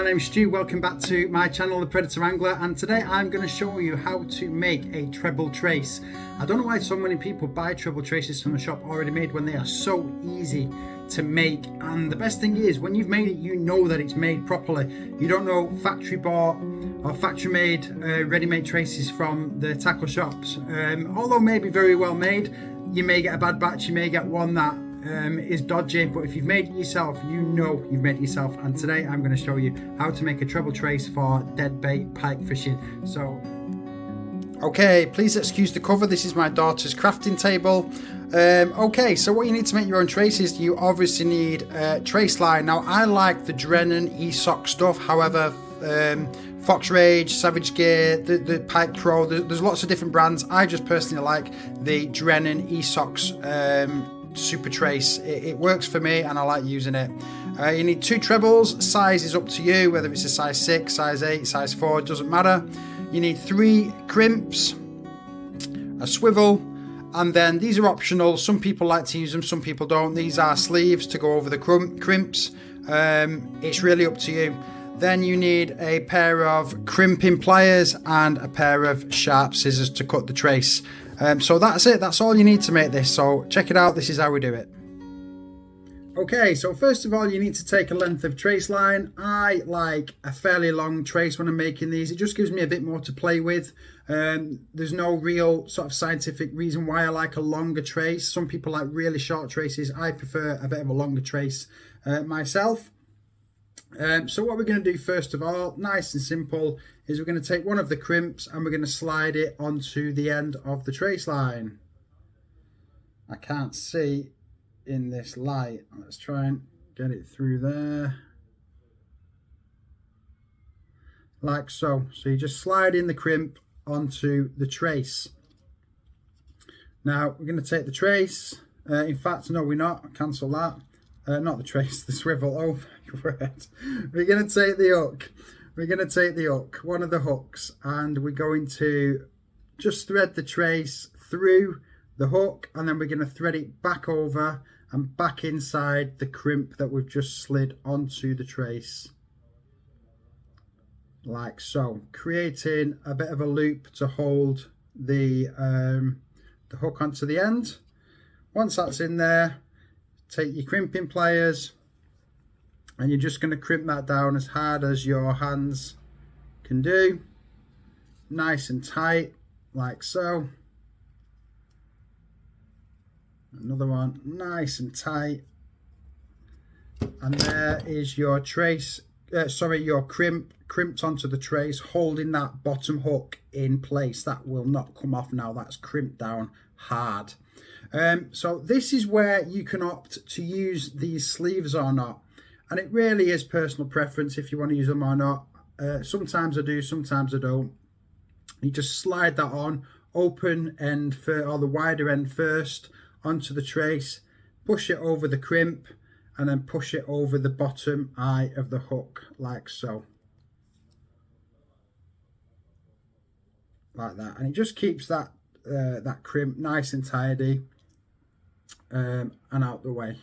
my name's Stu, welcome back to my channel The Predator Angler, and today I'm going to show you how to make a treble trace. I don't know why so many people buy treble traces from the shop already made when they are so easy to make, and the best thing is when you've made it you know that it's made properly. You don't know factory bought or factory made ready-made traces from the tackle shops. Although maybe very well made, you may get a bad batch, you may get one that is dodgy, but if you've made it yourself, you know you've made it yourself. And today I'm going to show you how to make a treble trace for deadbait pike fishing. So okay, please excuse the cover, this is my daughter's crafting table. Okay, so what you need to make your own traces, you obviously need trace line. Now I like the Drennan ESOC stuff, however Fox Rage, Savage Gear, the Pike Pro, there's lots of different brands. I just personally like the Drennan ESOC's super trace. It works for me and I like using it. You need 2 trebles, size is up to you, whether it's a size 6, size 8, size 4, it doesn't matter. You need 3 crimps, a swivel, and then these are optional. Some people like to use them, some people don't. These are sleeves to go over the crimps. It's really up to you. Then you need a pair of crimping pliers and a pair of sharp scissors to cut the trace. So that's it, that's all you need to make this. So check it out, this is how we do it. Okay, so first of all you need to take a length of trace line. I like a fairly long trace when I'm making these. It just gives me a bit more to play with. There's no real sort of scientific reason why I like a longer trace. Some people like really short traces. I prefer a bit of a longer trace myself. So what we're going to do first of all, nice and simple, is we're going to take one of the crimps and we're going to slide it onto the end of the trace line. I can't see in this light. Let's try and get it through there. Like so. So you just slide in the crimp onto the trace. Now we're going to take the trace. In fact, no, we're not. Cancel that. Not the trace, the swivel. Oh my word. We're going to take the hook. We're going to take the hook, one of the hooks, and we're going to just thread the trace through the hook, and then we're going to thread it back over and back inside the crimp that we've just slid onto the trace. Like so, creating a bit of a loop to hold the hook onto the end. Once that's in there, take your crimping pliers and you're just going to crimp that down as hard as your hands can do, nice and tight, like so. Another one, nice and tight, and there is your trace, your crimped onto the trace, holding that bottom hook in place. That will not come off now, that's crimped down hard. So this is where you can opt to use these sleeves or not, and it really is personal preference if you want to use them or not. Sometimes I do, sometimes I don't. You just slide that on, open end or the wider end first onto the trace, push it over the crimp, and then push it over the bottom eye of the hook, like so. Like that, and it just keeps that that crimp nice and tidy and out the way,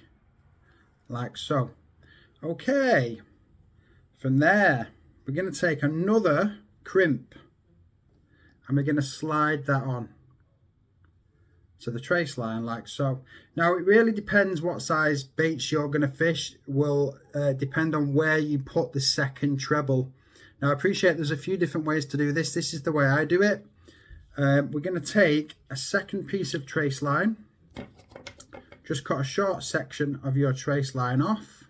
like so. Okay, from there we're going to take another crimp and we're going to slide that on to the trace line, like so. Now it really depends what size baits you're going to fish, will depend on where you put the second treble. Now I appreciate there's a few different ways to do this. This is the way I do it. We're going to take a second piece of trace line, just cut a short section of your trace line off,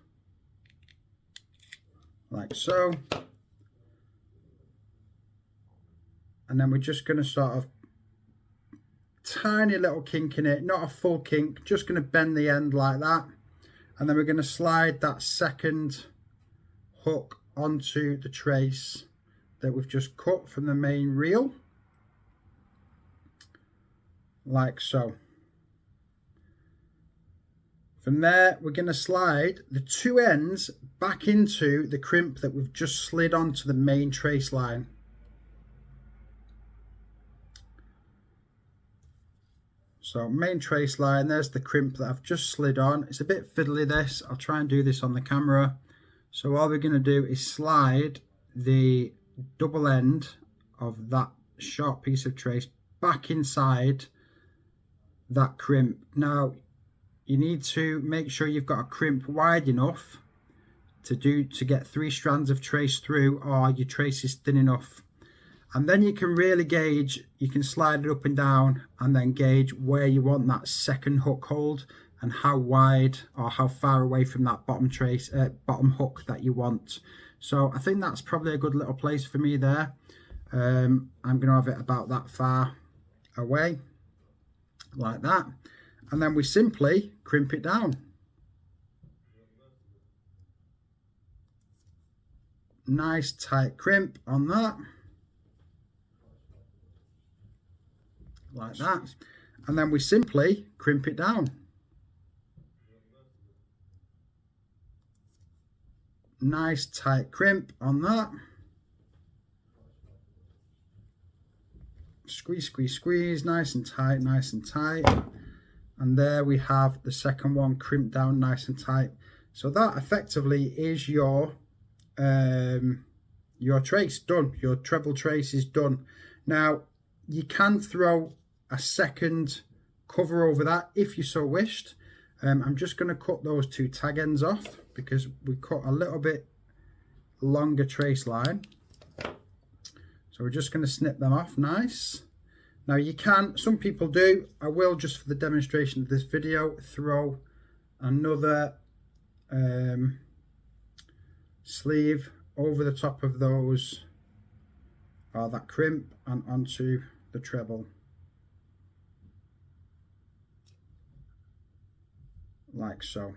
like so, and then we're just going to sort of tiny little kink in it, not a full kink, just going to bend the end like that, and then we're going to slide that second hook onto the trace that we've just cut from the main reel, like so. From there we're going to slide the 2 ends back into the crimp that we've just slid onto the main trace line. So main trace line, there's the crimp that I've just slid on. It's a bit fiddly this, I'll try and do this on the camera. So all we're going to do is slide the double end of that short piece of trace back inside that crimp. Now you need to make sure you've got a crimp wide enough to get 3 strands of trace through, or your trace is thin enough. And then you can really gauge, you can slide it up and down and then gauge where you want that second hook hold and how wide or how far away from that bottom trace, bottom hook that you want. So I think that's probably a good little place for me there. I'm going to have it about that far away, like that. And then we simply crimp it down. Nice tight crimp on that. Like that. And then we simply crimp it down. Nice tight crimp on that. Squeeze, squeeze, squeeze, nice and tight, nice and tight. And there we have the second one crimped down nice and tight. So that effectively is your trace done. Your treble trace is done. Now you can throw a second cover over that if you so wished. I'm just going to cut those 2 tag ends off because we cut a little bit longer trace line. So we're just going to snip them off nice. Now you can, some people do, I will just for the demonstration of this video throw another sleeve over the top of those, or that crimp, and onto the treble. Like so.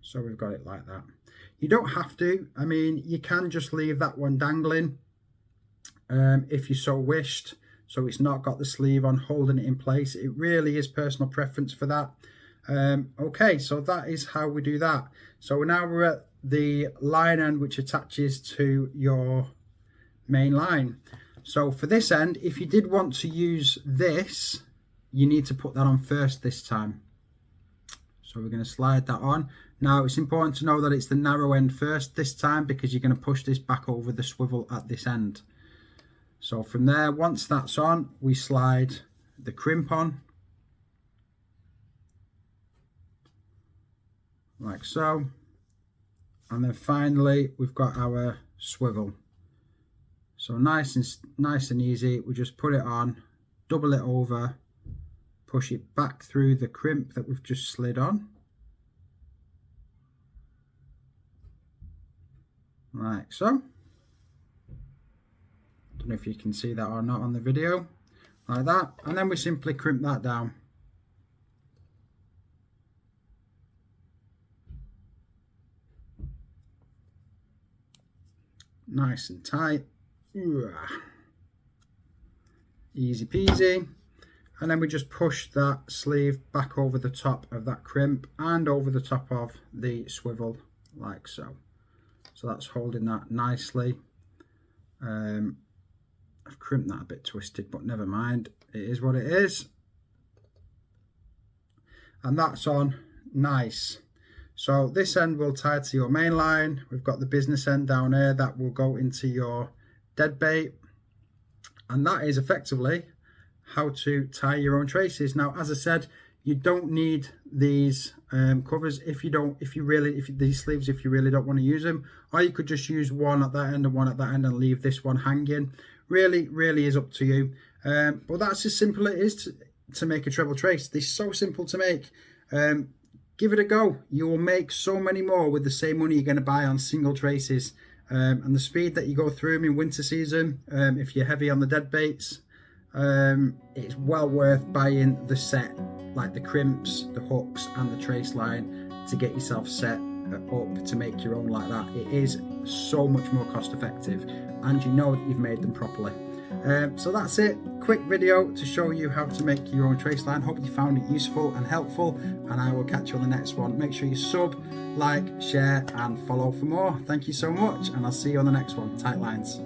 So we've got it like that. You don't have to, I mean, you can just leave that one dangling if you so wished, so it's not got the sleeve on holding it in place. It really is personal preference for that. Okay, so that is how we do that. So now we're at the line end which attaches to your main line. So for this end, if you did want to use this, you need to put that on first this time. So we're going to slide that on. Now it's important to know that it's the narrow end first this time, because you're going to push this back over the swivel at this end. So from there, once that's on, we slide the crimp on. Like so. And then finally, we've got our swivel. So nice and easy. We just put it on, double it over, push it back through the crimp that we've just slid on. Like so. Don't know if you can see that or not on the video. Like that. And then we simply crimp that down. Nice and tight. Easy peasy. And then we just push that sleeve back over the top of that crimp and over the top of the swivel, like so. So that's holding that nicely. I've crimped that a bit twisted, but never mind. It is what it is. And that's on nice. So this end will tie to your main line. We've got the business end down here that will go into your dead bait. And that is effectively how to tie your own traces. Now, as I said, you don't need these covers if these sleeves, if you really don't want to use them, or you could just use one at that end and one at that end and leave this one hanging. Really is up to you. But that's as simple it is to make a treble trace. They're so simple to make. Give it a go. You will make so many more with the same money you're going to buy on single traces. And the speed that you go through them in winter season, if you're heavy on the dead baits, it's well worth buying the set, like the crimps, the hooks and the trace line, to get yourself set up to make your own like that. It is so much more cost effective, and you know that you've made them properly. So that's it, quick video to show you how to make your own trace line. Hope you found it useful and helpful, and I will catch you on the next one. Make sure you sub, like, share and follow for more. Thank you so much, and I'll see you on the next one. Tight lines.